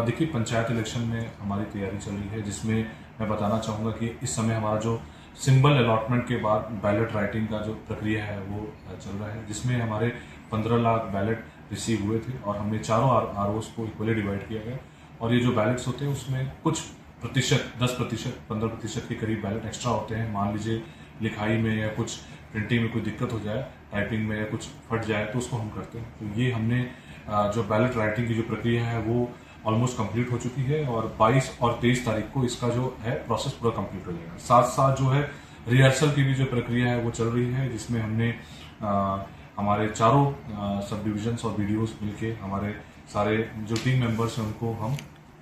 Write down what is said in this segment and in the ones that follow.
देखिए, पंचायत इलेक्शन में हमारी तैयारी चल रही है, जिसमें मैं बताना चाहूँगा कि इस समय हमारा जो सिंबल अलॉटमेंट के बाद बैलेट राइटिंग का जो प्रक्रिया है वो चल रहा है, जिसमें हमारे 15 लाख बैलेट रिसीव हुए थे और हमने चारों आरओस को इक्वली डिवाइड किया गया। और ये जो बैलेट्स होते हैं उसमें कुछ प्रतिशत 10%, 15% के करीब बैलेट एक्स्ट्रा होते हैं। मान लीजिए लिखाई में या कुछ प्रिंटिंग में कोई दिक्कत हो जाए, टाइपिंग में या कुछ फट जाए, तो उसको हम करते हैं। तो ये हमने जो बैलेट राइटिंग की जो प्रक्रिया है वो ऑलमोस्ट कंप्लीट हो चुकी है और 22 और 23 तारीख को इसका जो है प्रोसेस पूरा कंप्लीट हो जाएगा। साथ साथ जो है रिहर्सल की भी जो प्रक्रिया है वो चल रही है, जिसमें हमने हमारे चारों सब डिविजन्स और बीडीओस मिलके हमारे सारे जो टीम मेंबर्स हैं उनको हम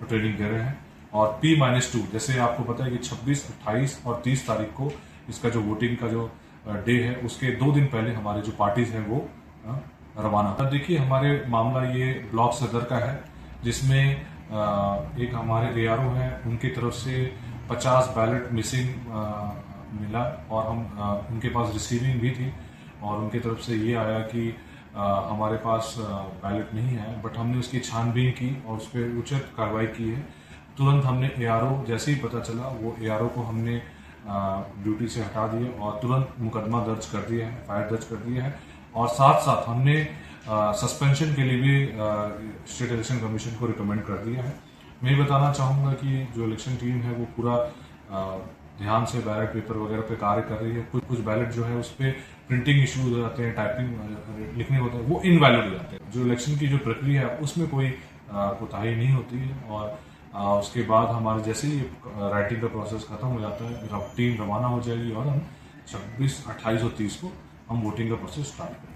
ट्रेनिंग दे रहे हैं। और P-2 जैसे आपको पता है कि 26, 28 और 30 तारीख को इसका जो वोटिंग का जो डे है उसके 2 दिन पहले हमारे जो पार्टीज हैं वो रवाना। अब देखिए, हमारे मामला ये ब्लॉक सदर का है, जिसमें एक हमारे एआरओ हैं, उनकी तरफ से 50 बैलेट मिसिंग मिला और हम उनके पास रिसीविंग भी थी और उनकी तरफ से ये आया कि हमारे पास बैलेट नहीं है, बट हमने उसकी छानबीन की और उस पर उचित कार्रवाई की है। तुरंत हमने एआरओ, जैसे ही पता चला वो एआरओ को हमने ड्यूटी से हटा दिया और तुरंत मुकदमा दर्ज कर दिया है, FIR दर्ज कर दिया है। और साथ साथ हमने सस्पेंशन के लिए भी स्टेट इलेक्शन कमीशन को रिकमेंड कर दिया है। मैं ये बताना चाहूँगा कि जो इलेक्शन टीम है वो पूरा ध्यान से बैलेट पेपर वगैरह पे कार्य कर रही है। कुछ बैलेट जो है उस पर प्रिंटिंग इशूज हो जाते हैं, टाइपिंग लिखने होते हैं, वो इनवैलिड हो जाते हैं। जो इलेक्शन की जो प्रक्रिया है उसमें कोई कोताही नहीं होती है और उसके बाद हमारे जैसे ही राइटिंग का प्रोसेस खत्म हो जाता है, टीम रवाना हो जाएगी और हम 26, 28 और 30 को हम वोटिंग का प्रोसेस स्टार्ट करेंगे।